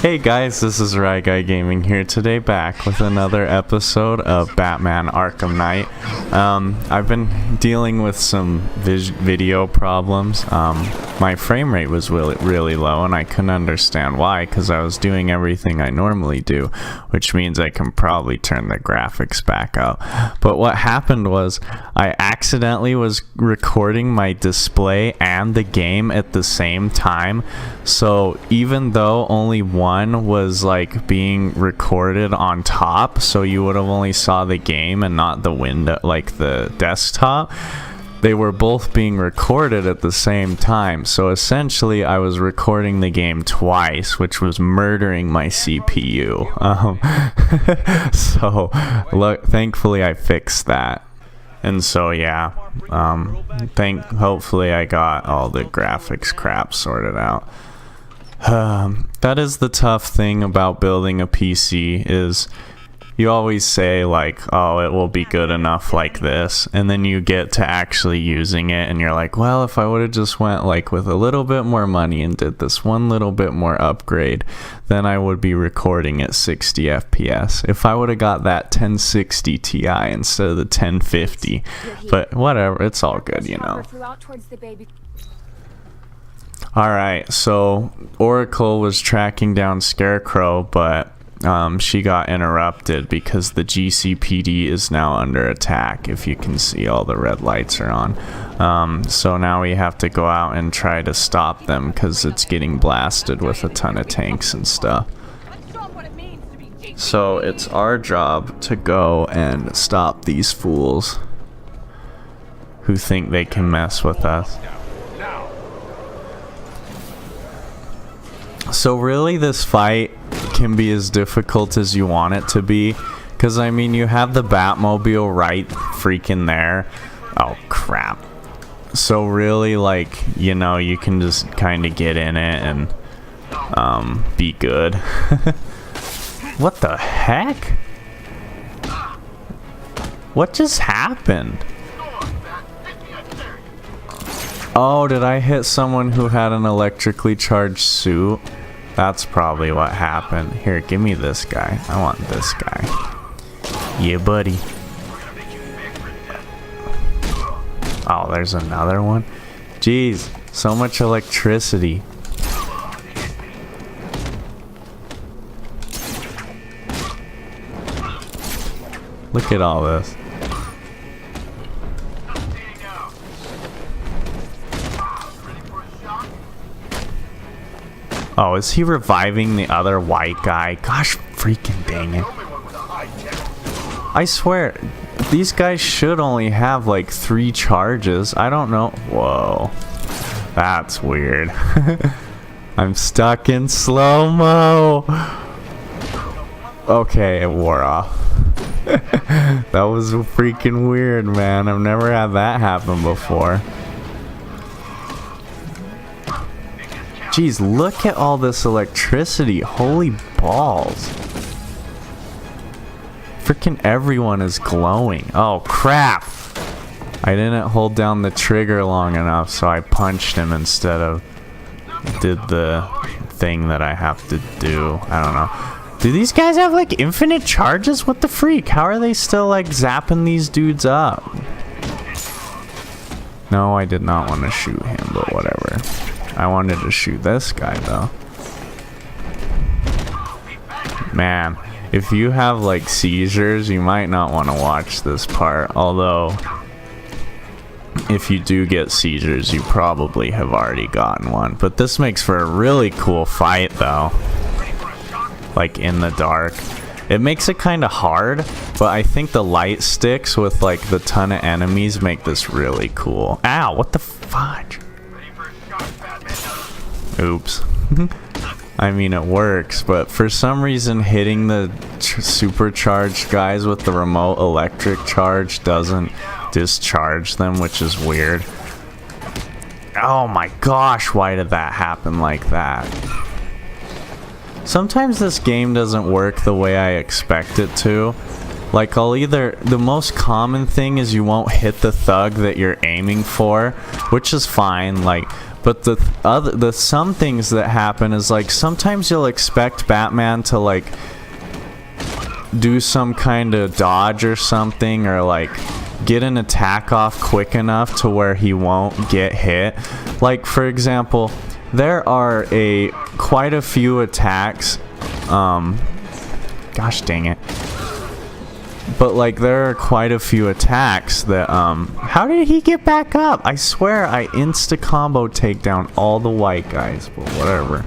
Hey guys, this is RyGuyGaming here today, back with another episode of Batman Arkham Knight. I've been dealing with some video problems. My frame rate was really low and I couldn't understand why, because I was doing everything I normally do, which means I can probably turn the graphics back up. But what happened was I accidentally was recording my display and the game at the same time, so even though only one was like being recorded on top, so you would have only saw the game and not the window, like the desktop, they were both being recorded at the same time. So essentially I was recording the game twice, which was murdering my CPU. Thankfully I fixed that. And so yeah, hopefully I got all the graphics crap sorted out. That is the tough thing about building a PC, is you always say like, oh, it will be good enough like this, and then you get to actually using it and you're like, well, if I would have just went like with a little bit more money and did this one little bit more upgrade, then I would be recording at 60 FPS. If I would have got that 1060 Ti instead of the 1050, but whatever, it's all good, you know. Alright, so Oracle was tracking down Scarecrow, but she got interrupted because the GCPD is now under attack. If you can see, all the red lights are on. So now we have to go out and try to stop them because it's getting blasted with a ton of tanks and stuff. So it's our job to go and stop these fools who think they can mess with us. So really this fight can be as difficult as you want it to be, because I mean, you have the Batmobile right freaking there. Oh crap. So really, like, you know, you can just kind of get in it and be good. What the heck? What just happened? Oh, did I hit someone who had an electrically charged suit? That's probably what happened. Here, give me this guy. I want this guy. Yeah, buddy. Oh, there's another one. Jeez, so much electricity. Look at all this. Oh, is he reviving the other white guy? Gosh, freaking dang it. I swear, these guys should only have like 3 charges. I don't know. Whoa. That's weird. I'm stuck in slow-mo. Okay, it wore off. That was freaking weird, man. I've never had that happen before. Jeez, look at all this electricity. Holy balls. Freaking everyone is glowing. Oh, crap. I didn't hold down the trigger long enough, so I punched him instead of did the thing that I have to do. I don't know. Do these guys have, like, infinite charges? What the freak? How are they still, like, zapping these dudes up? No, I did not want to shoot him, but whatever. I wanted to shoot this guy though. Man, if you have like seizures, you might not want to watch this part. Although, if you do get seizures, you probably have already gotten one. But this makes for a really cool fight though. Like in the dark. It makes it kind of hard, but I think the light sticks with like the ton of enemies make this really cool. Ow, what the fudge? Oops. I mean, it works, but for some reason hitting the supercharged guys with the remote electric charge doesn't discharge them, which is weird. Oh my gosh, why did that happen like that? Sometimes this game doesn't work the way I expect it to. Like, the most common thing is you won't hit the thug that you're aiming for, which is fine, like, But the some things that happen is like sometimes you'll expect Batman to like do some kind of dodge or something, or like get an attack off quick enough to where he won't get hit. Like for example, there are quite a few attacks, gosh dang it, but like there are quite a few attacks that how did he get back up? I swear I insta combo take down all the white guys, but whatever.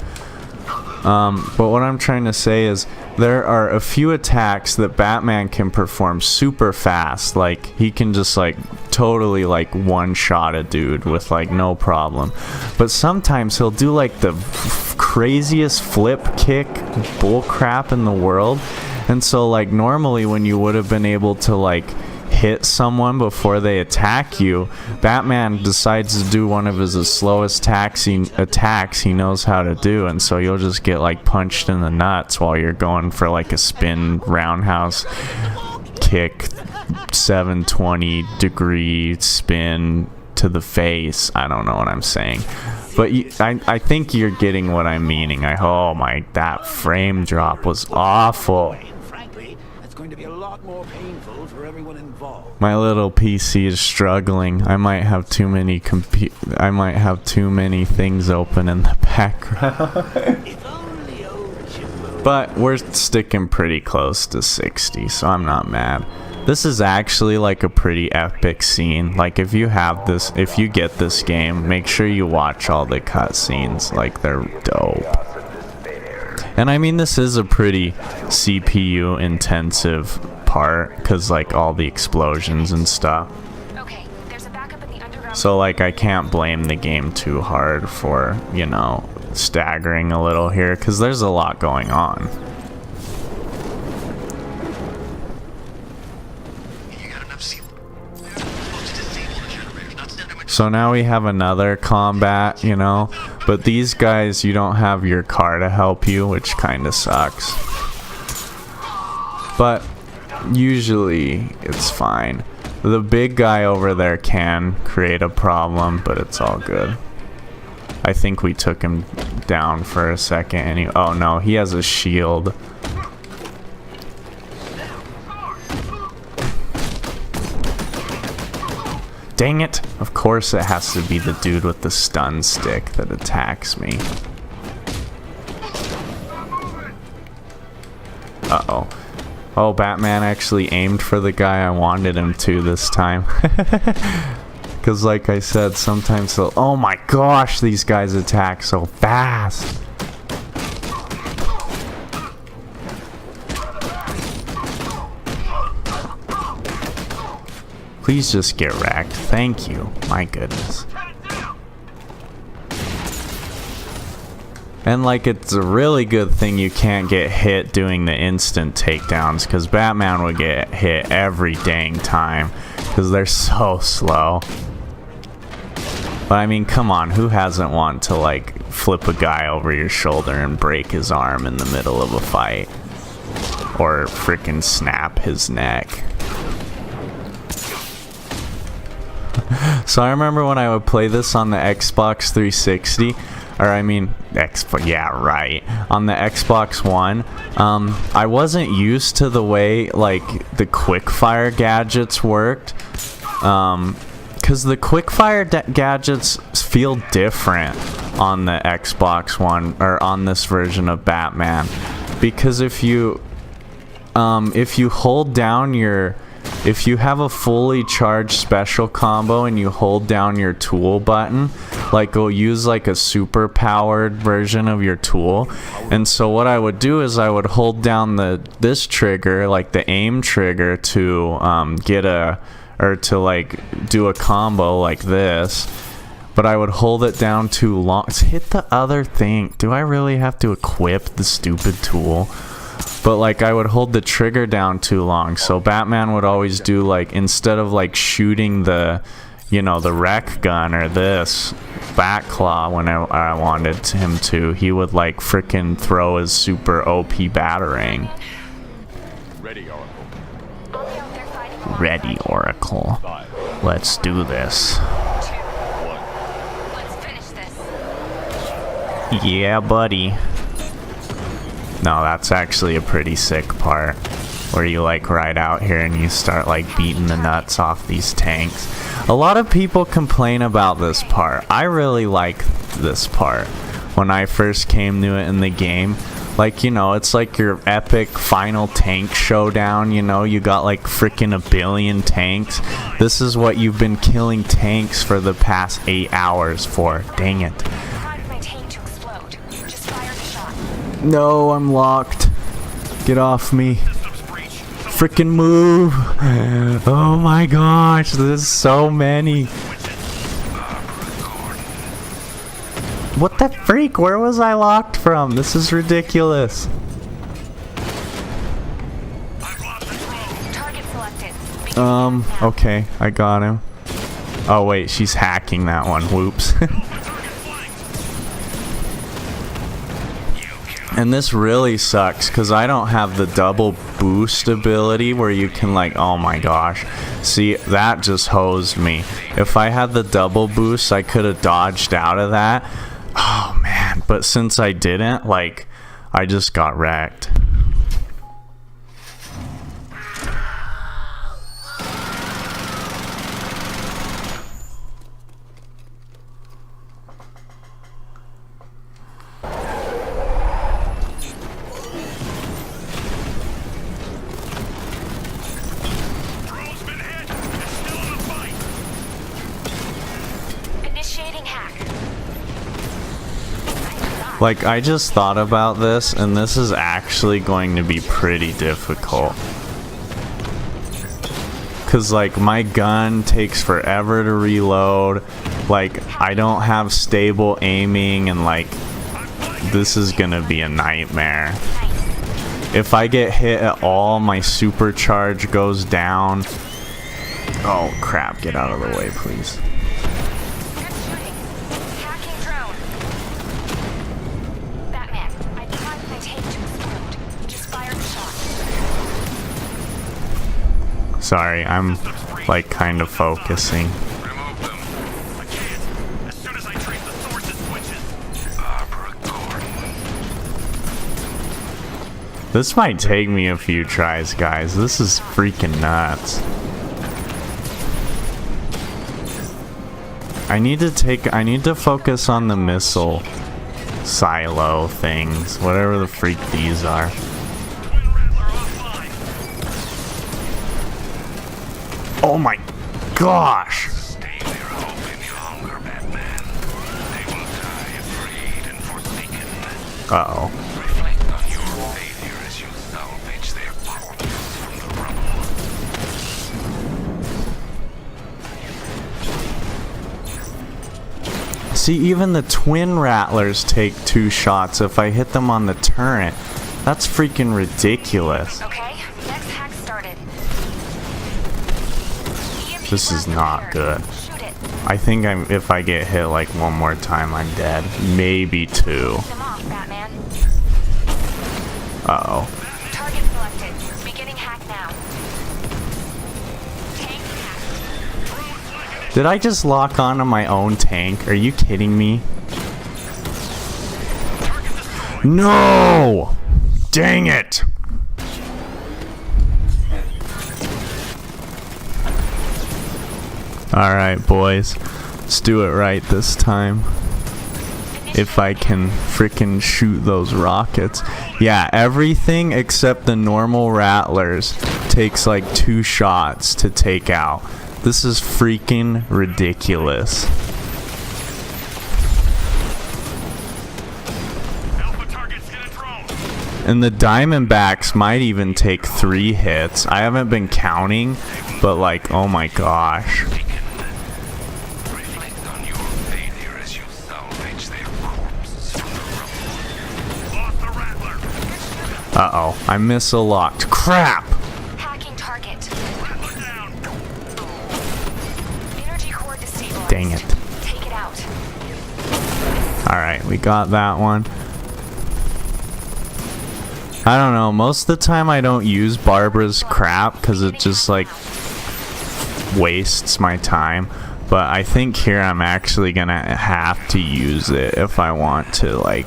But what I'm trying to say is there are a few attacks that Batman can perform super fast. Like he can just like totally like one-shot a dude with like no problem. But sometimes he'll do like the craziest flip kick bull crap in the world. And so like normally when you would have been able to like hit someone before they attack you, Batman decides to do one of his slowest attacks he knows how to do, and so you'll just get like punched in the nuts while you're going for like a spin roundhouse kick, 720-degree spin to the face. I don't know what I'm saying, but I think you're getting what I'm meaning. Oh my, that frame drop was awful. Going to be a lot more painful for everyone involved. My little PC is struggling. I might have too many things open in the background. But we're sticking pretty close to 60, so I'm not mad. This is actually like a pretty epic scene. Like if you get this game, make sure you watch all the cutscenes. Like they're dope. And I mean, this is a pretty CPU intensive part because like all the explosions and stuff. Okay, there's a backup in the underground. So like I can't blame the game too hard for, you know, staggering a little here because there's a lot going on. So now we have another combat, you know, but these guys, you don't have your car to help you, which kind of sucks. But usually it's fine. The big guy over there can create a problem, but it's all good. I think we took him down for a second and oh no, he has a shield. Dang it! Of course it has to be the dude with the stun stick that attacks me. Uh-oh. Oh, Batman actually aimed for the guy I wanted him to this time. Because like I said, sometimes they'll... Oh my gosh, these guys attack so fast! Please just get wrecked. Thank you. My goodness. And like it's a really good thing you can't get hit doing the instant takedowns, because Batman would get hit every dang time because they're so slow. But I mean, come on, who hasn't wanted to like flip a guy over your shoulder and break his arm in the middle of a fight? Or frickin' snap his neck? So I remember when I would play this on the Xbox 360, or I mean, yeah, right, on the Xbox One, I wasn't used to the way, like, the quickfire gadgets worked, because the quickfire gadgets feel different on the Xbox One, or on this version of Batman, because if you hold down if you have a fully charged special combo and you hold down your tool button, like it'll use like a super powered version of your tool. And so what I would do is I would hold down this trigger, like the aim trigger, to to like do a combo like this. But I would hold it down too long. Hit the other thing. Do I really have to equip the stupid tool? But like I would hold the trigger down too long, so Batman would always do, like, instead of like shooting the, you know, the wreck gun or this bat claw when I wanted him to, he would like frickin' throw his super OP batarang. Ready, Oracle. Ready, Oracle. Let's do this. Let's finish this. Yeah, buddy. No, that's actually a pretty sick part. Where you like ride out here and you start like beating the nuts off these tanks. A lot of people complain about this part. I really like this part. When I first came to it in the game, like, you know, it's like your epic final tank showdown, you know, you got like freaking a billion tanks. This is what you've been killing tanks for the past 8 hours for. Dang it. My tank to explode. Just fire the shot. No, I'm locked. Get off me. Freaking move. Oh my gosh, there's so many. What the freak? Where was I locked from? This is ridiculous. Target selected. Okay, I got him. Oh wait, she's hacking that one. Whoops. And this really sucks because I don't have the double boost ability where you can like, oh my gosh. See, that just hosed me. If I had the double boost, I could have dodged out of that. Oh man, but since I didn't, like, I just got wrecked. Like, I just thought about this, and this is actually going to be pretty difficult. Cause like, my gun takes forever to reload, like, I don't have stable aiming, and like, this is gonna be a nightmare. If I get hit at all, my supercharge goes down. Oh crap, get out of the way, please. Sorry, I'm like kind of focusing. Remove them. I can't. As soon as I trace the source, it switches. This might take me a few tries, guys. This is freaking nuts. I need to focus on the missile silo things, whatever the freak these are. Oh my gosh! Stay there hoping you hunger, Batman. They will die afraid and forsaken. Uh-oh. Reflect on your failure as you salvage their corpses from the rubble. See, even the twin rattlers take 2 shots if I hit them on the turret. That's freaking ridiculous. Okay, next hack started. This is not good. I think if I get hit like one more time, I'm dead. Maybe 2. Uh-oh. Target selected. Beginning hack now. Tank hack. Did I just lock onto my own tank? Are you kidding me? No! Dang it! Alright, boys. Let's do it right this time. If I can frickin' shoot those rockets. Yeah, everything except the normal rattlers takes like 2 shots to take out. This is freaking ridiculous. And the Diamondbacks might even take 3 hits. I haven't been counting, but like, oh my gosh. Uh-oh, I missile locked. Crap! Hacking target. Energy core destabilized. Dang it. Take it out. Alright, we got that one. I don't know, most of the time I don't use Barbara's crap because it just like wastes my time. But I think here I'm actually gonna have to use it if I want to like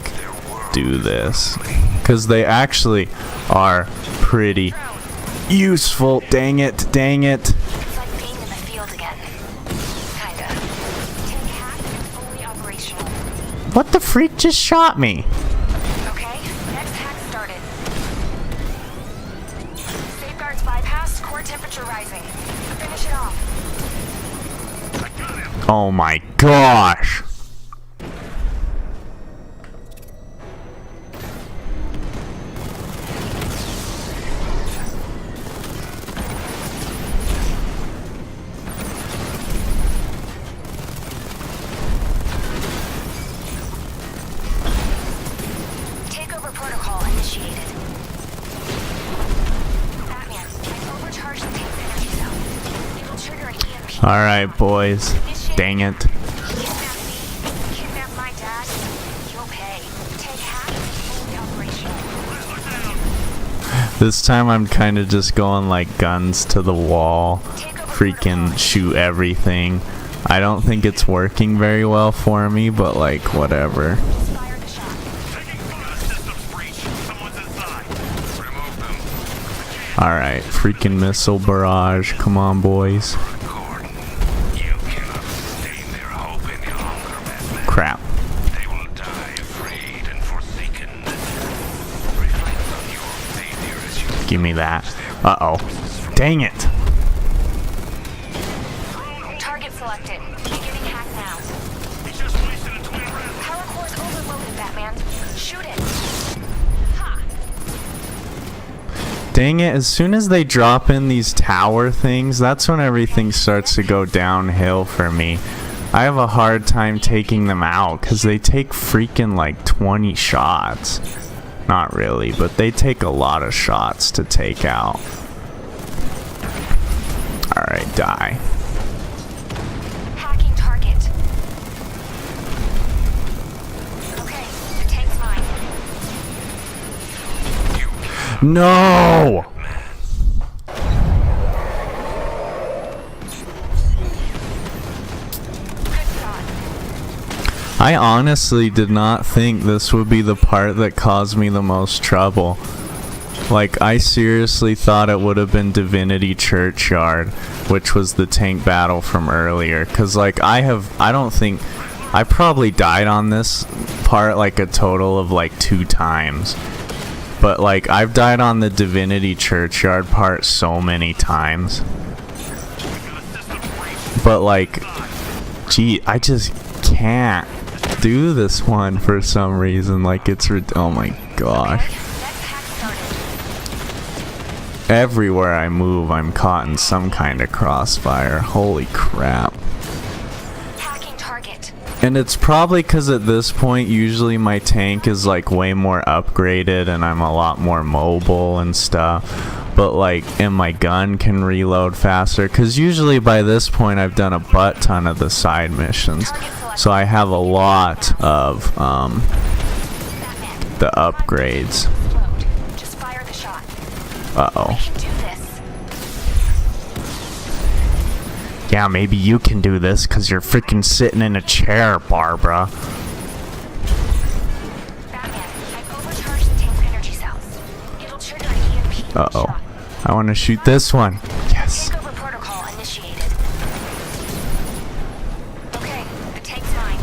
do this, because they actually are pretty useful. Dang it, dang it. It's like being in the field again. Kinda. Tank hacked and fully operational. What the freak just shot me? Okay, next hack started. Safeguards bypassed, core temperature rising. Finish it off. Oh my gosh. Takeover protocol initiated. Batman, I've overcharged the tank's energy cell. It'll trigger an EMP. Alright, boys. Dang it. Kidnap my dad. You'll pay. Tank hacked and fully operational. This time I'm kind of just going like guns to the wall. Freaking shoot everything. I don't think it's working very well for me, but like whatever. Fire the shot. Alright, freaking missile barrage. Come on, boys. You cannot sustain their hope any longer, Batman. Crap. They will die afraid and forsaken. Reflect on your failure as you Give me that. Uh-oh. Dang it. Target selected. Beginning hack now. He just wasted a twin round. Power core's overloaded, Batman. Shoot it. Ha! Dang it, as soon as they drop in these tower things, that's when everything starts to go downhill for me. I have a hard time taking them out because they take freaking like 20 shots. Not really, but they take a lot of shots to take out. Alright, die. Hacking target. Okay, the tank's mine. No! Good shot. I honestly did not think this would be the part that caused me the most trouble. Like, I seriously thought it would have been Divinity Churchyard, which was the tank battle from earlier. Cause like, I probably died on this part like a total of like 2 times. But like, I've died on the Divinity Churchyard part so many times. But like, gee, I just can't do this one for some reason. Like, it's oh my gosh. Next hack started. Everywhere I move, I'm caught in some kind of crossfire. Holy crap. Hacking target. And it's probably because at this point, usually my tank is like way more upgraded and I'm a lot more mobile and stuff. But like, and my gun can reload faster. Because usually by this point, I've done a butt ton of the side missions. So I have a lot of Batman. the upgrades. Explode. Just fire the shot. Uh-oh. We can do this. Yeah, maybe you can do this because you're freaking sitting in a chair, Barbara. Batman, I've overcharged the tank's energy cells. It'll trigger an EMP. Uh-oh. Shot. I want to shoot this one. Yes. Takeover protocol initiated. Okay, the tank's mine.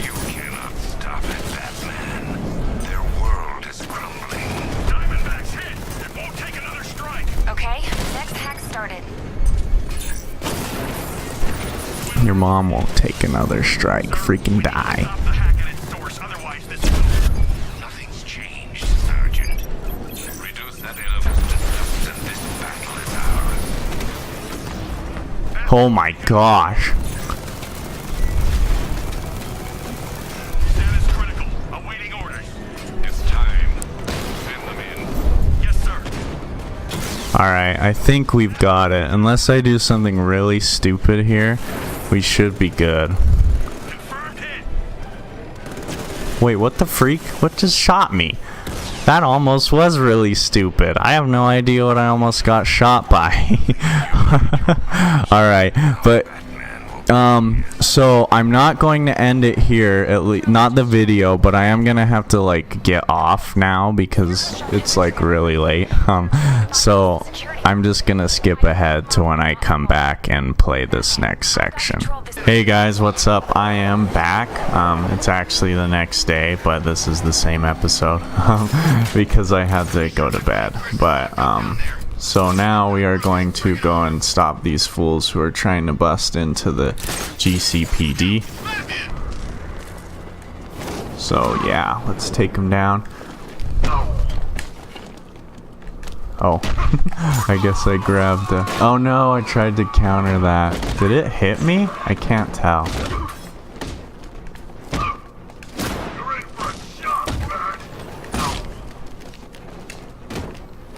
You cannot stop it, Batman. Their world is crumbling. Diamondback's hit. It won't take another strike. Okay, next hack started. Your mom won't take another strike. Freaking die. Stop the hack at its source, otherwise this will... Nothing's changed, Sergeant. Reduce that elephant to dust and this battle is ours. Oh my gosh. Status critical. Awaiting orders. It's time. Send them in. Yes, sir. Alright, I think we've got it. Unless I do something really stupid here, we should be good. Confirmed hit. Wait, what the freak? What just shot me? That almost was really stupid. I have no idea what I almost got shot by. Alright, but so I'm not going to end it here, at least not the video, but I am gonna have to like get off now because it's like really late. So I'm just gonna skip ahead to when I come back and play this next section. Hey guys, what's up? I am back. It's actually the next day, but this is the same episode because I had to go to bed. But so now we are going to go and stop these fools who are trying to bust into the GCPD. So yeah, let's take them down. Oh, I guess I grabbed a... Oh no, I tried to counter that. Did it hit me? I can't tell.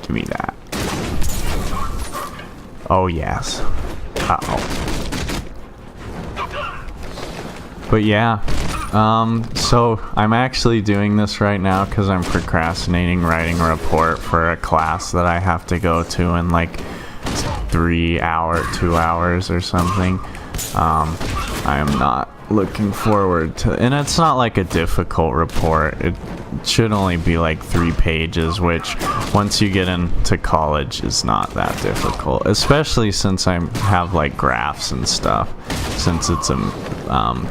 Give me that. Oh yes. Uh-oh. But yeah, so I'm actually doing this right now because I'm procrastinating writing a report for a class that I have to go to in like 2 hours or something. I am not looking forward to, and it's not like a difficult report. It should only be like 3 pages, which once you get into college is not that difficult, especially since I have like graphs and stuff, since it's a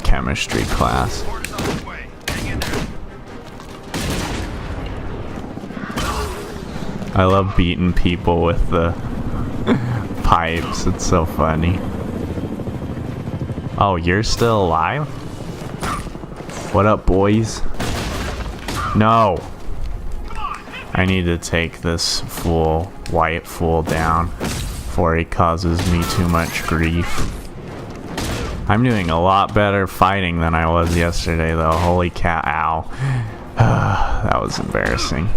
chemistry class. I love beating people with the pipes. It's so funny. Oh, you're still alive? What up, boys? No! I need to take this fool, white fool, down before he causes me too much grief. I'm doing a lot better fighting than I was yesterday, though. Holy cat, ow. That was embarrassing.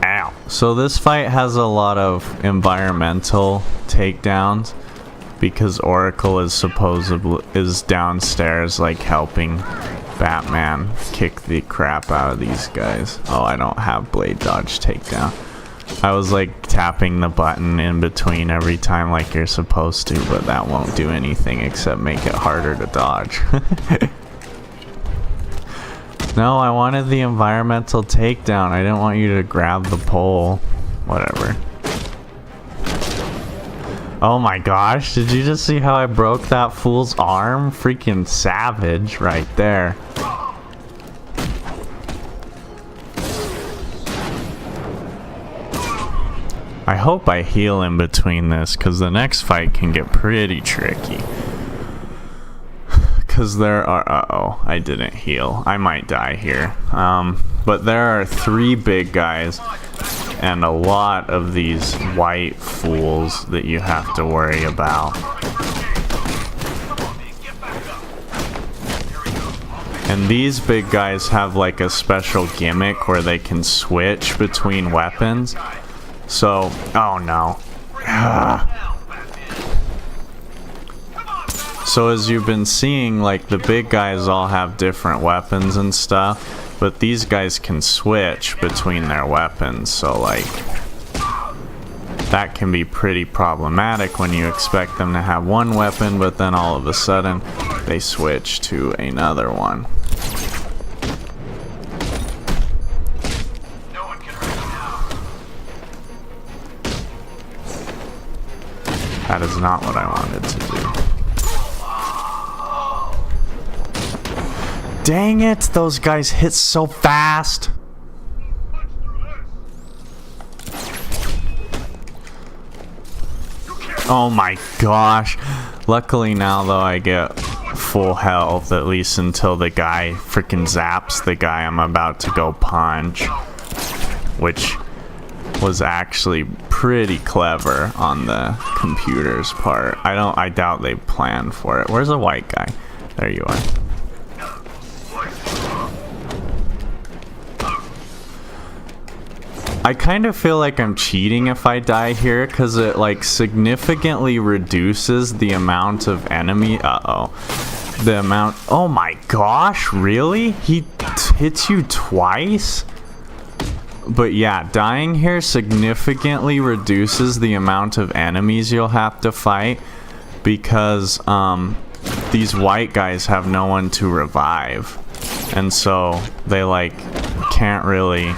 Ow. So this fight has a lot of environmental takedowns because Oracle is downstairs like helping Batman kick the crap out of these guys. Oh, I don't have blade dodge takedown. I was like tapping the button in between every time like you're supposed to, but that won't do anything except make it harder to dodge. No, I wanted the environmental takedown. I didn't want you to grab the pole. Whatever. Oh my gosh, did you just see how I broke that fool's arm? Freaking savage right there. I hope I heal in between this, because the next fight can get pretty tricky. Because there are... Uh-oh, I didn't heal. I might die here. But there are 3 big guys and a lot of these white fools that you have to worry about. And these big guys have like a special gimmick where they can switch between weapons. So, oh no. So as you've been seeing, like the big guys all have different weapons and stuff, but these guys can switch between their weapons, so like that can be pretty problematic when you expect them to have one weapon, but then all of a sudden they switch to another one. That is not what I wanted to do. Dang it, those guys hit so fast. Oh my gosh. Luckily now though I get full health, at least until the guy freaking zaps the guy I'm about to go punch, which was actually pretty clever on the computer's part. I doubt they planned for it. Where's the white guy? There you are. I kind of feel like I'm cheating if I die here, because it like significantly reduces the amount of enemy the amount. Oh my gosh, really? He hits you twice? But yeah, dying here significantly reduces the amount of enemies you'll have to fight because these white guys have no one to revive, and so they like can't really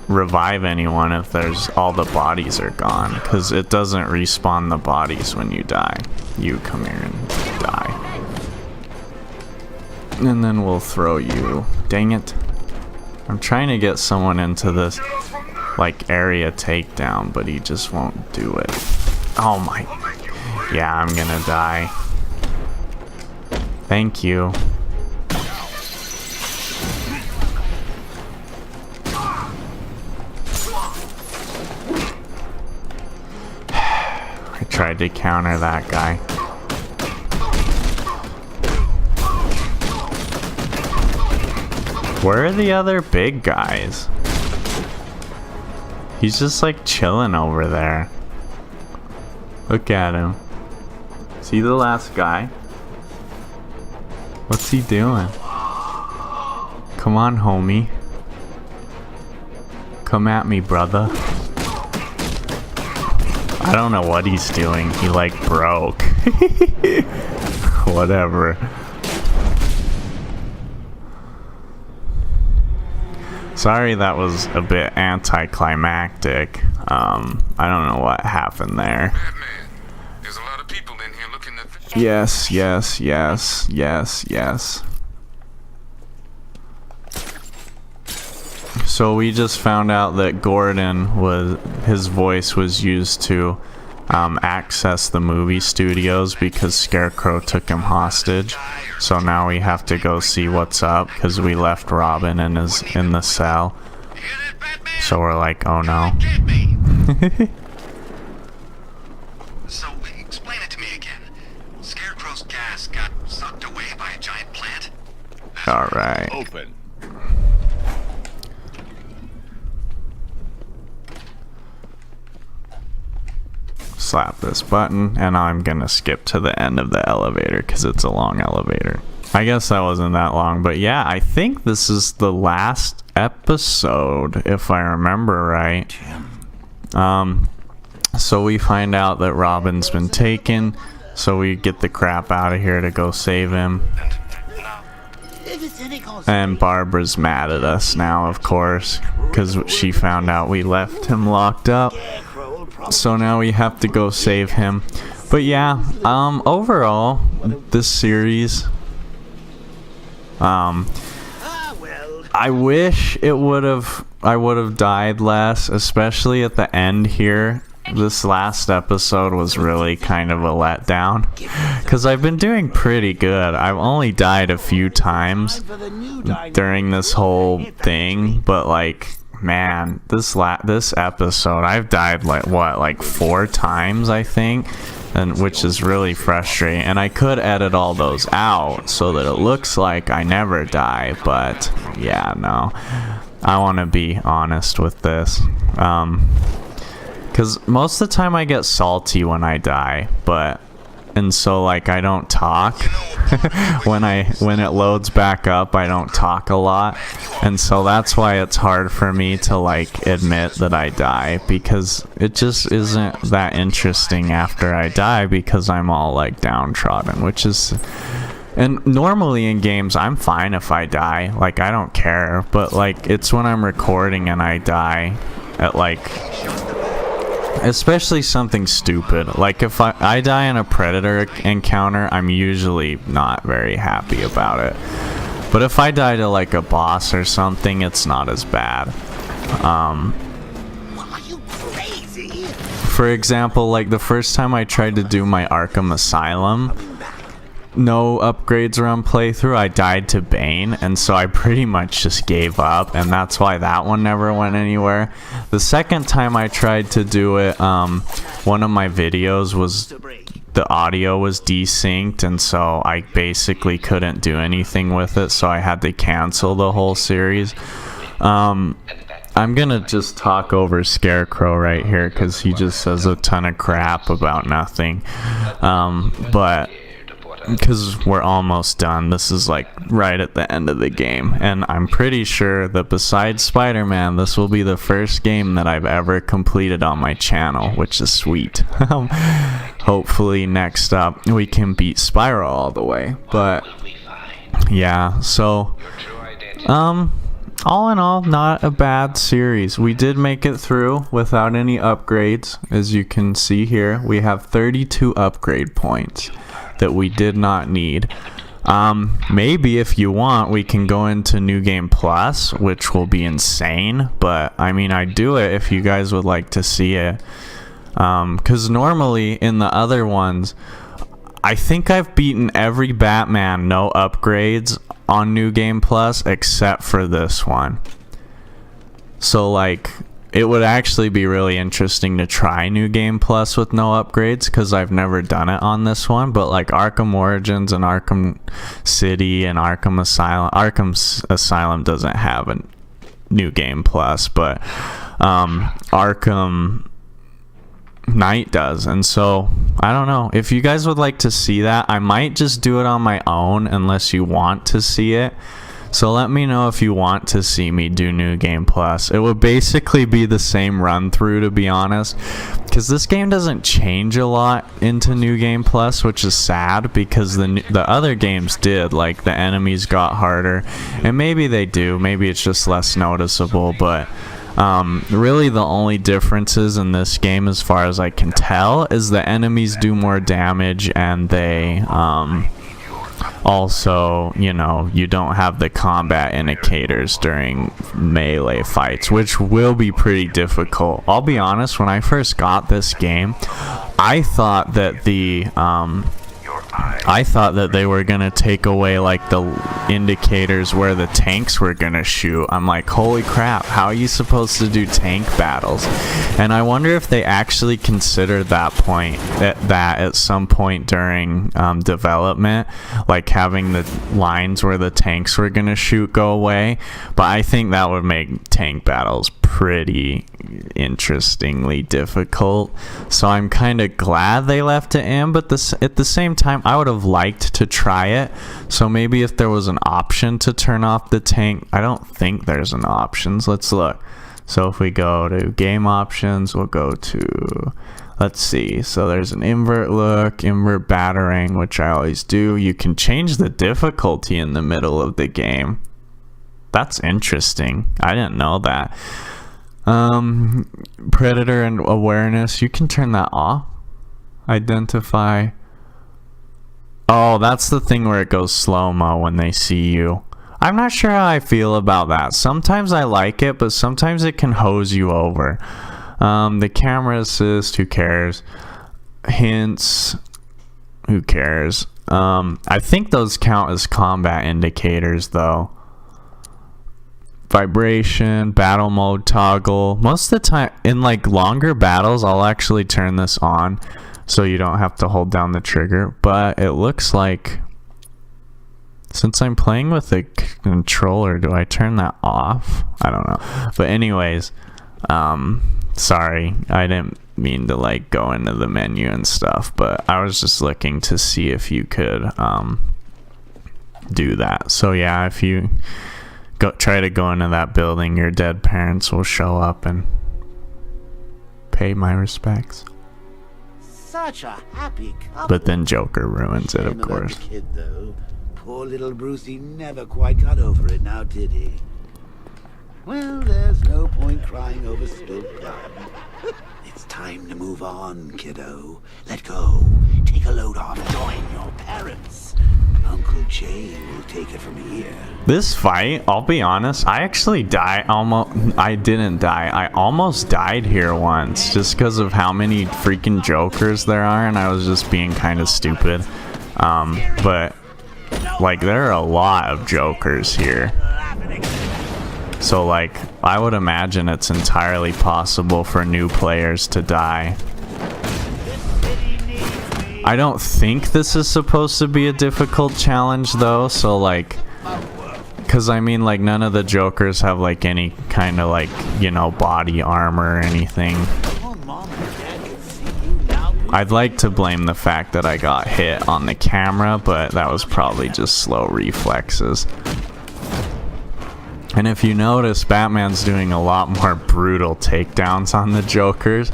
revive anyone if there's all the bodies are gone, because it doesn't respawn the bodies when you die. You come here and die, and then we'll throw you. Dang it. I'm trying to get someone into this like area takedown, but he just won't do it. Oh my. Yeah, I'm gonna die. Thank you. I tried to counter that guy. Where are the other big guys? He's just like chilling over there. Look at him. See the last guy? What's he doing? Come on, homie. Come at me, brother. I don't know what he's doing. He like broke. Whatever. Sorry that was a bit anticlimactic. I don't know what happened there. Batman, there's a lot of people in here looking at... Yes, yes, yes, yes, yes. So we just found out that Gordon his voice was used to access the movie studios because Scarecrow took him hostage. So now we have to go see what's up because we left Robin in the cell. So we're like, oh no. So, explain it to me again. Scarecrow's gas got sucked away by a giant plant? Alright. Open. Slap this button, and I'm gonna skip to the end of the elevator because it's a long elevator. I guess that wasn't that long, but yeah, I think this is the last episode, if I remember right. So we find out that Robin's been taken, so we get the crap out of here to go save him. And Barbara's mad at us now, of course, because she found out we left him locked up. So now we have to go save him. But yeah, overall, this series, I wish I would have died less, especially at the end here. This last episode was really kind of a letdown because I've been doing pretty good. I've only died a few times during this whole thing, but like, man, this episode I've died like 4 times, I think, and which is really frustrating. And I could edit all those out so that it looks like I never die, but yeah, no, I want to be honest with this. Because most of the time I get salty when I die, and so like I don't talk when it loads back up. I don't talk a lot, and so that's why it's hard for me to like admit that I die, because it just isn't that interesting after I die because I'm all like downtrodden, which is. And normally in games I'm fine if I die, like I don't care, but like it's when I'm recording and I die at like. Especially something stupid. Like if I die in a predator encounter, I'm usually not very happy about it. But if I die to like a boss or something, it's not as bad. Are you crazy? For example, like the first time I tried to do my Arkham Asylum, no upgrades around playthrough, I died to Bane, and so I pretty much just gave up, and that's why that one never went anywhere. The second time I tried to do it, one of my videos was, the audio was desynced, and so I basically couldn't do anything with it, so I had to cancel the whole series. I'm gonna just talk over Scarecrow right here, because he just says a ton of crap about nothing. But because we're almost done. This is like right at the end of the game, and I'm pretty sure that besides Spider-Man, this will be the first game that I've ever completed on my channel, which is sweet. Hopefully next up we can beat Spyro all the way. But yeah, so all in all, not a bad series. We did make it through without any upgrades. As you can see here, we have 32 upgrade points that we did not need. Maybe if you want, we can go into New Game Plus, which will be insane. But I mean, I'd do it if you guys would like to see it. Because normally in the other ones, I think I've beaten every Batman no upgrades on New Game Plus except for this one. So like, it would actually be really interesting to try New Game Plus with no upgrades, because I've never done it on this one. But like Arkham Origins and Arkham City and Arkham Asylum doesn't have a New Game Plus, but Arkham Knight does. And so I don't know if you guys would like to see that. I might just do it on my own unless you want to see it. So let me know if you want to see me do New Game Plus. It would basically be the same run through, to be honest, because this game doesn't change a lot into New Game Plus, which is sad, because the other games did. Like, the enemies got harder, and maybe they do, maybe it's just less noticeable. But really the only differences in this game, as far as I can tell, is the enemies do more damage, and they also, you know, you don't have the combat indicators during melee fights, which will be pretty difficult. I'll be honest, when I first got this game, I thought that they were gonna take away like the indicators where the tanks were gonna shoot. I'm like, holy crap, how are you supposed to do tank battles? And I wonder if they actually considered that at some point during development, like having the lines where the tanks were gonna shoot go away. But I think that would make tank battles pretty interestingly difficult, so I'm kind of glad they left it in. But at the same time, I would have liked to try it. So maybe if there was an option to turn off the tank, I don't think there's an options. Let's look. So if we go to game options, we'll go to, let's see, so there's an invert look, invert battering, which I always do. You can change the difficulty in the middle of the game. That's interesting. I didn't know that. Predator and awareness, you can turn that off. Identify. Oh, that's the thing where it goes slow-mo when they see you. I'm not sure how I feel about that. Sometimes I like it, but sometimes it can hose you over. The camera assist, who cares? Hints, who cares? I think those count as combat indicators, though. Vibration, battle mode toggle. Most of the time in like longer battles, I'll actually turn this on so you don't have to hold down the trigger. But it looks like, since I'm playing with a controller, do I turn that off? I don't know. But anyways, sorry, I didn't mean to like go into the menu and stuff, but I was just looking to see if you could do that. So yeah, if you try to go into that building, your dead parents will show up and pay my respects. Such a happy couple. But then Joker ruins it, of Shame about course. the kid, though. Poor little Brucey never quite got over it, now did he? Well, there's no point crying over spilled blood. It's time to move on, kiddo. Let go. Take a load off. Join your parents. Uncle Jay will take it from here. This fight, I'll be honest, I actually I didn't die. I almost died here once just because of how many freaking Jokers there are, and I was just being kind of stupid. But like, there are a lot of Jokers here. So like, I would imagine it's entirely possible for new players to die. I don't think this is supposed to be a difficult challenge though, so like, because I mean, like, none of the Jokers have like any kind of like, you know, body armor or anything. I'd like to blame the fact that I got hit on the camera, but that was probably just slow reflexes. And if you notice, Batman's doing a lot more brutal takedowns on the Jokers.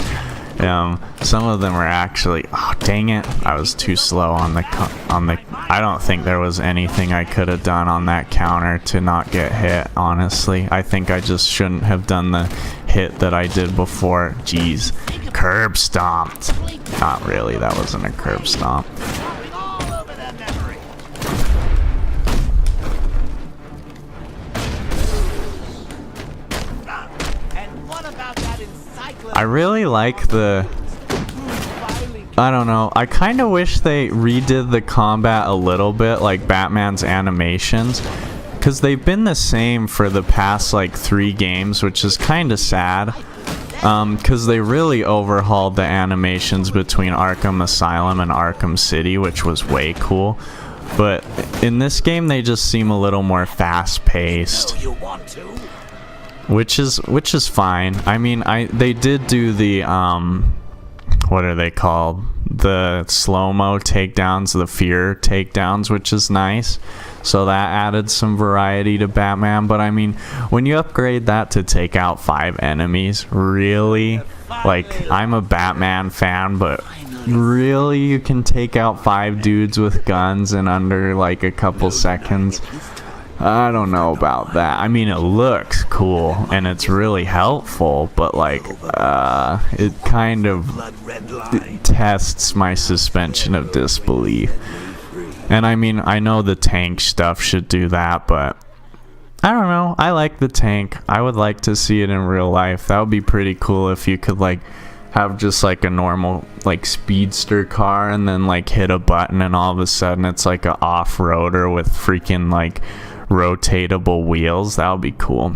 Some of them are actually, oh dang it, I was too slow on the I don't think there was anything I could have done on that counter to not get hit, honestly. I think I just shouldn't have done the hit that I did before. Jeez, curb stomped. Not really, that wasn't a curb stomp. I really like the, I don't know, I kind of wish they redid the combat a little bit, like Batman's animations, because they've been the same for the past like 3 games, which is kind of sad, because they really overhauled the animations between Arkham Asylum and Arkham City, which was way cool. But in this game they just seem a little more fast-paced. Which is fine. I mean, they did do the what are they called? The slow-mo takedowns, the fear takedowns, which is nice. So that added some variety to Batman. But I mean, when you upgrade that to take out 5 enemies, really? Like, I'm a Batman fan, but really you can take out 5 dudes with guns in under like a couple seconds? I don't know about that. I mean, it looks cool and it's really helpful, but like, it kind of tests my suspension of disbelief. And I mean, I know the tank stuff should do that, but I don't know. I like the tank. I would like to see it in real life. That would be pretty cool if you could like have just like a normal like speedster car and then like hit a button and all of a sudden it's like a off-roader with freaking like rotatable wheels. That would be cool.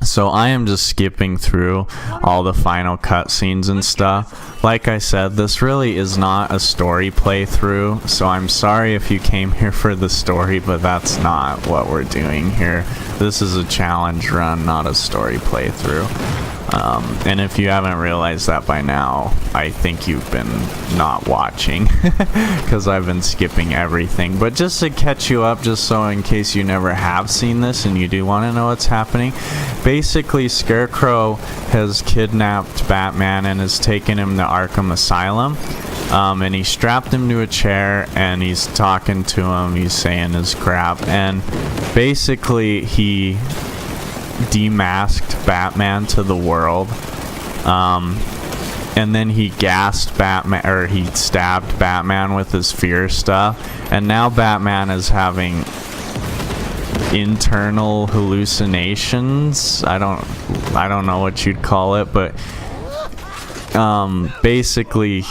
So I am just skipping through all the final cutscenes and stuff. Like I said, this really is not a story playthrough, so I'm sorry if you came here for the story, but that's not what we're doing here. This is a challenge run, not a story playthrough. And if you haven't realized that by now, I think you've been not watching because I've been skipping everything. But just to catch you up, just so in case you never have seen this and you do want to know what's happening, basically Scarecrow has kidnapped Batman and has taken him to Arkham Asylum. And he strapped him to a chair and he's talking to him, he's saying his crap, and basically he demasked Batman to the world, and then he gassed Batman, or he stabbed Batman with his fear stuff, and now Batman is having internal hallucinations. I don't know what you'd call it, but basically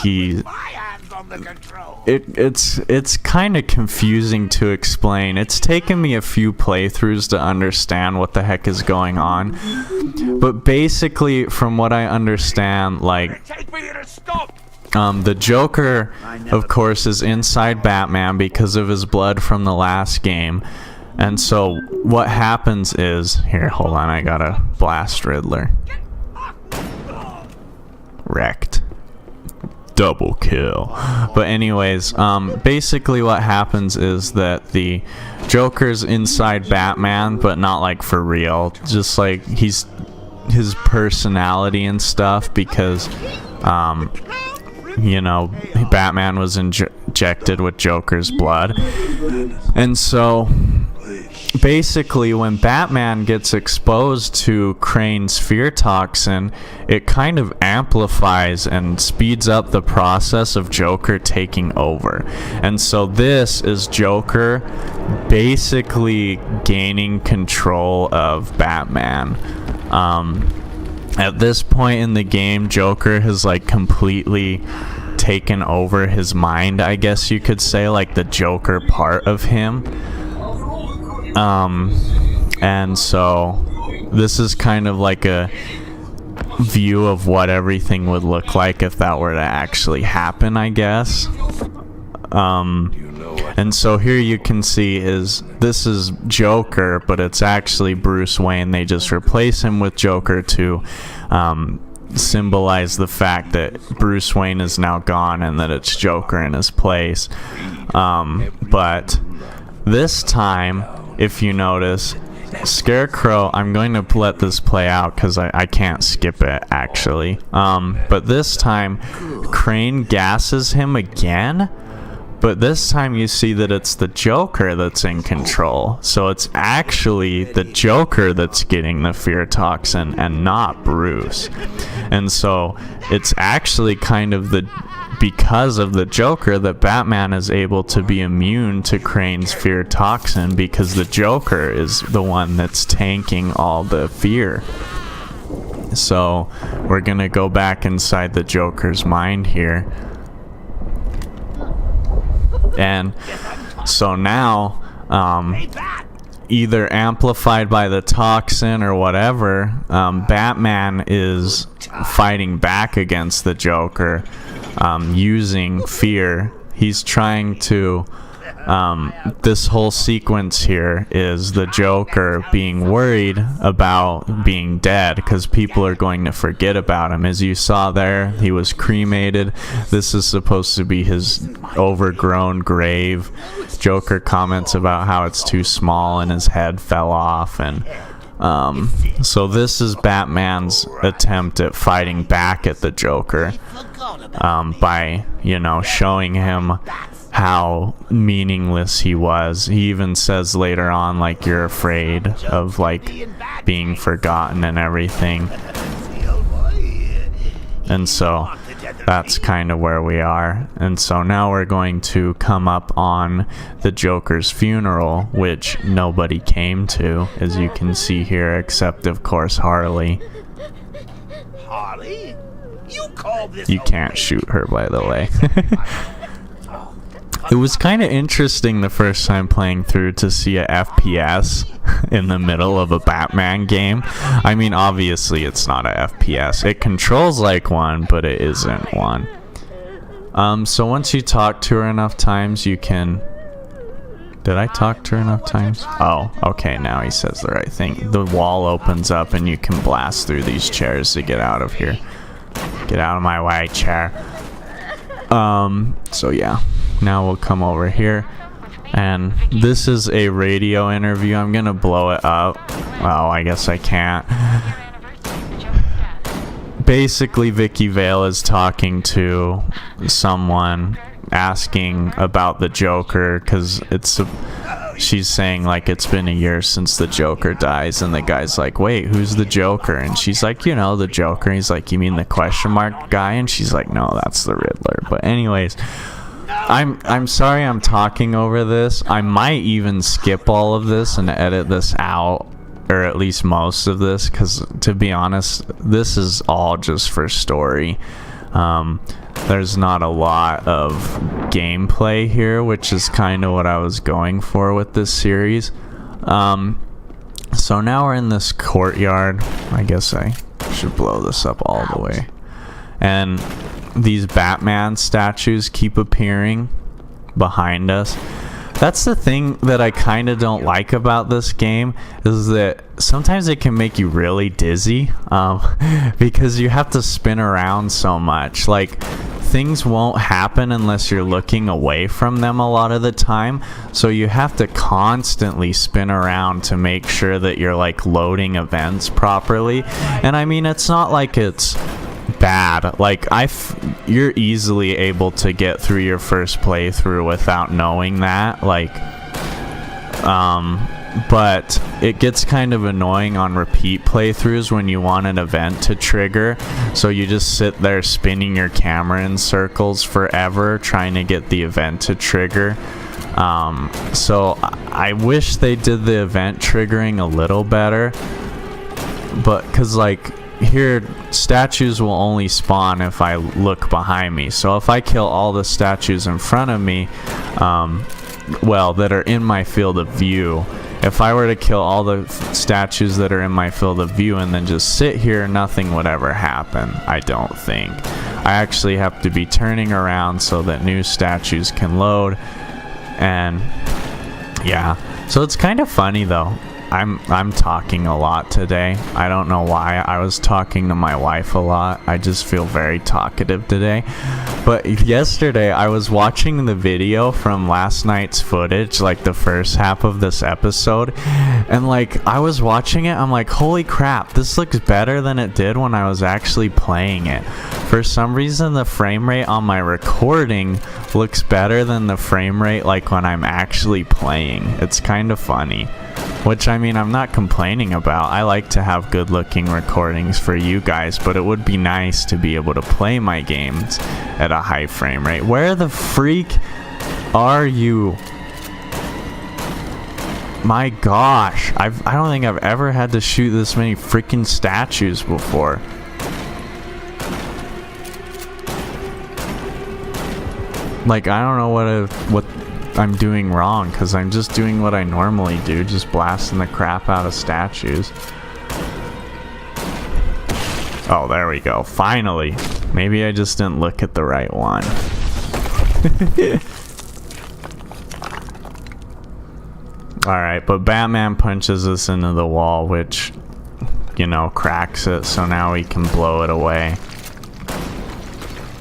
it's kind of confusing to explain. It's taken me a few playthroughs to understand what the heck is going on, but basically from what I understand, like the Joker of course is inside Batman because of his blood from the last game. And so what happens is, here, hold on, I gotta blast Riddler. Wrecked. Double kill. But anyways, basically what happens is that the Joker's inside Batman, but not like for real, just like he's his personality and stuff, because you know, Batman was injected with Joker's blood. And so basically when Batman gets exposed to Crane's fear toxin, it kind of amplifies and speeds up the process of Joker taking over. And so this is Joker basically gaining control of Batman. At this point in the game, Joker has like completely taken over his mind, I guess you could say, like the Joker part of him. And so this is kind of like a view of what everything would look like if that were to actually happen, I guess. And so here you can see this is Joker, but it's actually Bruce Wayne. They just replace him with Joker to symbolize the fact that Bruce Wayne is now gone and that it's Joker in his place. But this time, if you notice, Scarecrow, I'm going to let this play out because I can't skip it, actually. But this time, Crane gasses him again. But this time you see that it's the Joker that's in control. So it's actually the Joker that's getting the fear toxin and not Bruce. And so it's actually kind of because of the Joker that Batman is able to be immune to Crane's fear toxin, because the Joker is the one that's tanking all the fear. So we're gonna go back inside the Joker's mind here. And so now, either amplified by the toxin or whatever, Batman is fighting back against the Joker, using fear. He's trying to, this whole sequence here is the Joker being worried about being dead because people are going to forget about him. As you saw there, he was cremated. This is supposed to be his overgrown grave. Joker comments about how it's too small and his head fell off, and so this is Batman's attempt at fighting back at the Joker, by, you know, showing him how meaningless he was. He even says later on, like, you're afraid of, like, being forgotten and everything. And so that's kind of where we are. And so now we're going to come up on the Joker's funeral, which nobody came to, as you can see here, except of course Harley. Harley? You call this? You can't shoot her, by the way. It was kind of interesting the first time playing through to see a FPS in the middle of a Batman game. I mean, obviously it's not a FPS. It controls like one, but it isn't one. So once you talk to her enough times, you can... Did I talk to her enough times? Oh, okay, now he says the right thing. The wall opens up and you can blast through these chairs to get out of here. Get out of my way, chair. So yeah. Now we'll come over here, and this is a radio interview. I'm gonna blow it up. Well, I guess I can't. Basically, Vicky Vale is talking to someone, asking about the Joker, because she's saying, like, it's been a year since the Joker dies, and the guy's like, wait, who's the Joker? And she's like, you know, the Joker. He's like, you mean the question mark guy? And she's like, no, that's the Riddler. But anyways, I'm sorry I'm talking over this. I might even skip all of this and edit this out, or at least most of this, because to be honest, this is all just for story. There's not a lot of gameplay here, which is kind of what I was going for with this series. So now we're in this courtyard. I guess I should blow this up all the way. And these Batman statues keep appearing behind us. That's the thing that I kind of don't like about this game, is that sometimes it can make you really dizzy, because you have to spin around so much. Like, things won't happen unless you're looking away from them a lot of the time, so you have to constantly spin around to make sure that you're, like, loading events properly. And I mean, it's not like it's bad. Like, you're easily able to get through your first playthrough without knowing that, like, but it gets kind of annoying on repeat playthroughs when you want an event to trigger, so you just sit there spinning your camera in circles forever trying to get the event to trigger. So I wish they did the event triggering a little better, but because, like, here statues will only spawn if I look behind me. So if I kill all the statues in front of me, well, that are in my field of view, if I were to kill all the statues that are in my field of view and then just sit here, nothing would ever happen, I don't think. I actually have to be turning around so that new statues can load. And yeah, so it's kind of funny though. I'm talking a lot today. I don't know why. I was talking to my wife a lot. I just feel very talkative today. But yesterday I was watching the video from last night's footage, like the first half of this episode, and like I was watching it, I'm like, holy crap, this looks better than it did when I was actually playing it. For some reason the frame rate on my recording looks better than the frame rate like when I'm actually playing. It's kind of funny, which I mean I'm not complaining about. I like to have good looking recordings for you guys, but it would be nice to be able to play my games at a high frame rate. Where the freak are you? My gosh, I don't think I've ever had to shoot this many freaking statues before. Like, I don't know what I'm doing wrong, because I'm just doing what I normally do, just blasting the crap out of statues. Oh, there we go. Finally. Maybe I just didn't look at the right one. Alright, but Batman punches us into the wall, which, you know, cracks it, so now we can blow it away.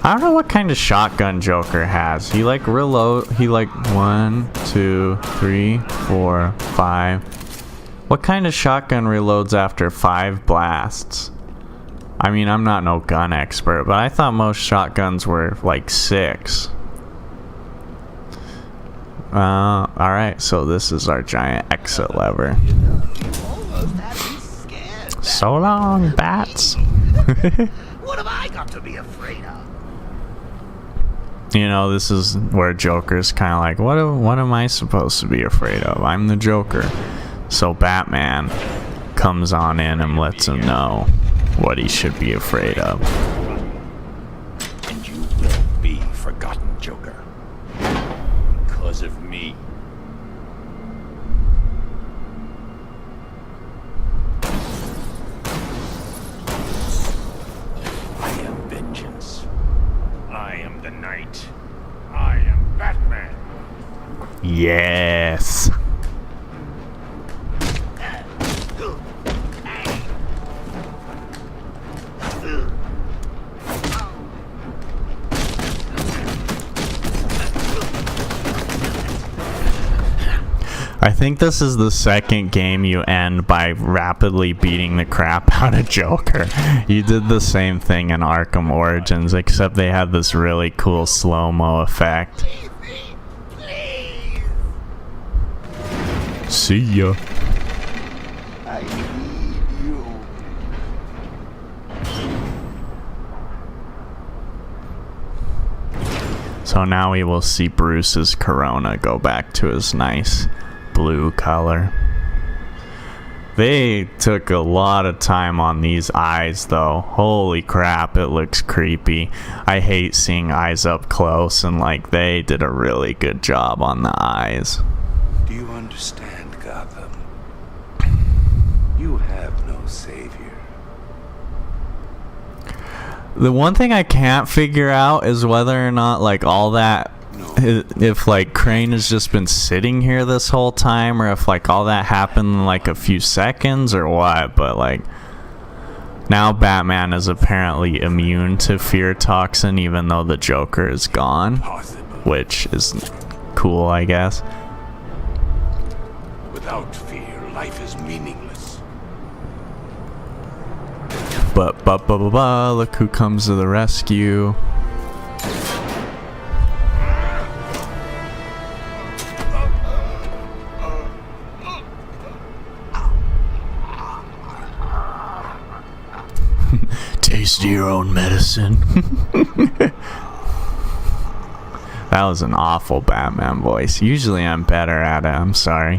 I don't know what kind of shotgun Joker has. He like reload. He like 1, 2, 3, 4, 5. What kind of shotgun reloads after 5 blasts? I mean, I'm not no gun expert, but I thought most shotguns were like 6. Alright, so this is our giant exit lever. So long, bats. What have I got to be afraid of? You know, this is where Joker's kind of like, what am I supposed to be afraid of? I'm the Joker. So Batman comes on in and lets him know what he should be afraid of. And you will be forgotten, Joker. Because of me. I am vengeance. I am the Knight. I am Batman. Yes. I think this is the second game you end by rapidly beating the crap out of Joker. You did the same thing in Arkham Origins, except they had this really cool slow-mo effect. See ya. I need you. So now we will see Bruce's Corona go back to his nice blue color. They took a lot of time on these eyes though. Holy crap, it looks creepy. I hate seeing eyes up close, and like they did a really good job on the eyes. Do you understand, Gotham? You have no savior. The one thing I can't figure out is whether or not like all that, if like Crane has just been sitting here this whole time, or if like all that happened in like a few seconds or what. But like now Batman is apparently immune to fear toxin even though the Joker is gone, which is cool, I guess. Without fear, life is meaningless. But look who comes to the rescue. Taste your own medicine. That was an awful Batman voice. Usually I'm better at it, I'm sorry.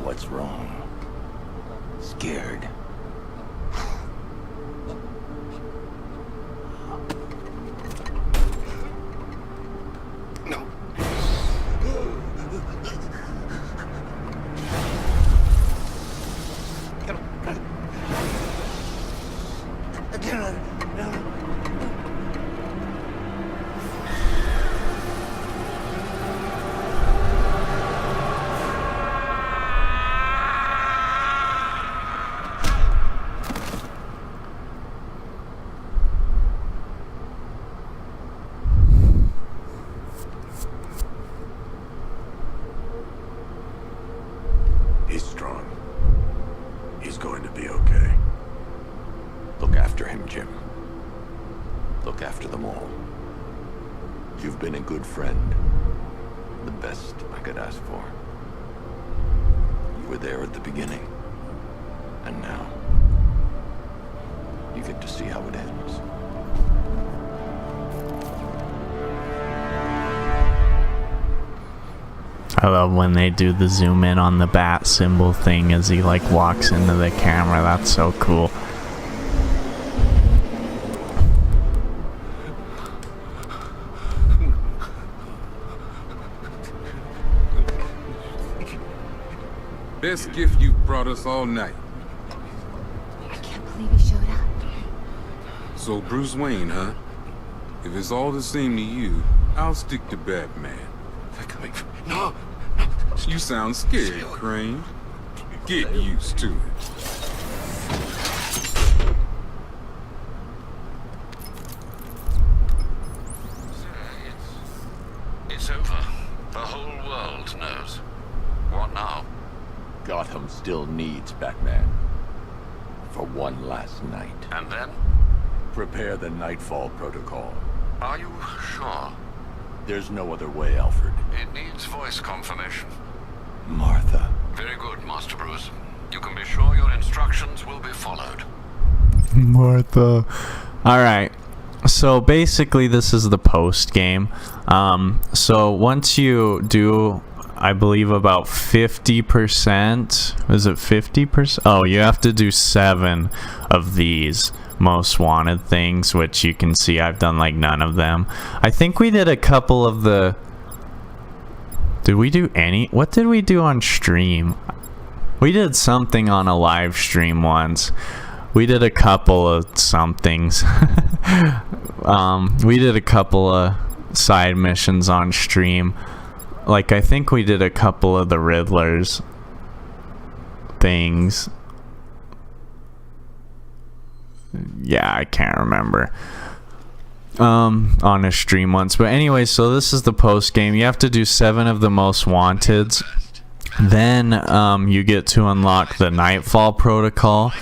What's wrong? Scared? No. look after them all. You've been a good friend. The best I could ask for. You were there at the beginning. And now, you get to see how it ends. I love when they do the zoom in on the bat symbol thing as he like walks into the camera. That's so cool. Best gift you've brought us all night. I can't believe he showed up. So Bruce Wayne, huh? If it's all the same to you, I'll stick to Batman. No! You sound scared, Crane. Get used to it. It's over. The whole world knows. What now? Gotham still needs Batman. For one last night. And then? Prepare the Nightfall Protocol. Are you sure? There's no other way, Alfred. It needs voice confirmation. Martha. Very good, Master Bruce. You can be sure your instructions will be followed. Martha. Alright. So basically this is the post game. So once you do, I believe about 50%, is it 50%? Oh, you have to do 7 of these most wanted things, which you can see I've done like none of them. I think we did a couple of the... Did we do any? What did we do on stream? We did something on a live stream once. We did a couple of somethings. We did a couple of side missions on stream. Like, I think we did a couple of the Riddler's things. Yeah, I can't remember. On a stream once. But anyway, so this is the post game. You have to do 7 of the most wanteds. Then you get to unlock the Nightfall Protocol.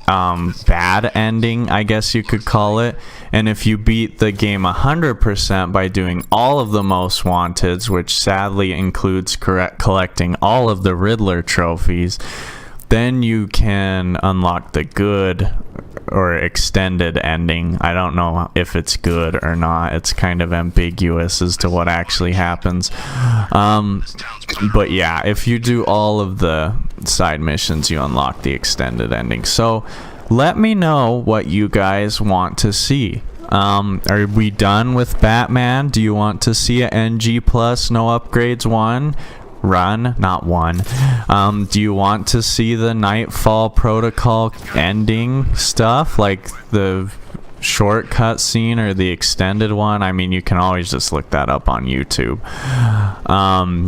Bad ending, I guess you could call it. And if you beat the game 100% by doing all of the most wanteds, which sadly includes collecting all of the Riddler trophies, then you can unlock the good or extended ending. I don't know if it's good or not. It's kind of ambiguous as to what actually happens. But yeah, if you do all of the side missions, you unlock the extended ending. So let me know what you guys want to see. Are we done with Batman? Do you want to see a NG plus no upgrades run, not one? Do you want to see the Nightfall Protocol ending stuff, like the shortcut scene or the extended one? I mean, you can always just look that up on YouTube.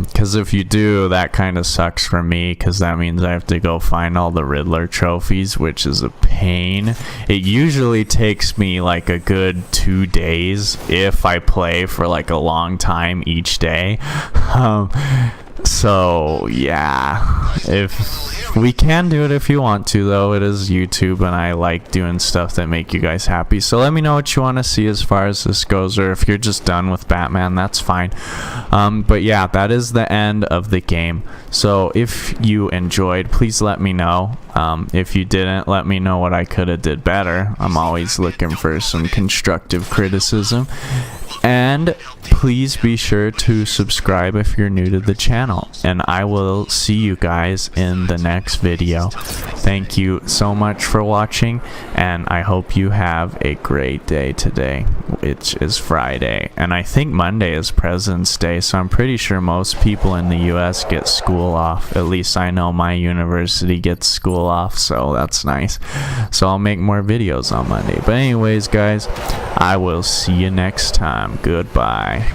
Because if you do, that kind of sucks for me, because that means I have to go find all the Riddler trophies, which is a pain. It usually takes me like a good 2 days if I play for like a long time each day. So yeah, if we can do it if you want to, though. It is YouTube and I like doing stuff that make you guys happy. So let me know what you want to see as far as this goes, or if you're just done with Batman, that's fine. But yeah, that is the end of the game. So if you enjoyed, please let me know. If you didn't, let me know what I could have did better. I'm always looking for some constructive criticism. And please be sure to subscribe if you're new to the channel. And I will see you guys in the next video. Thank you so much for watching, and I hope you have a great day today, which is Friday. And I think Monday is President's Day, so I'm pretty sure most people in the US get school off. At least I know my university gets school off, so that's nice. So I'll make more videos on Monday. But anyways, guys, I will see you next time. Goodbye.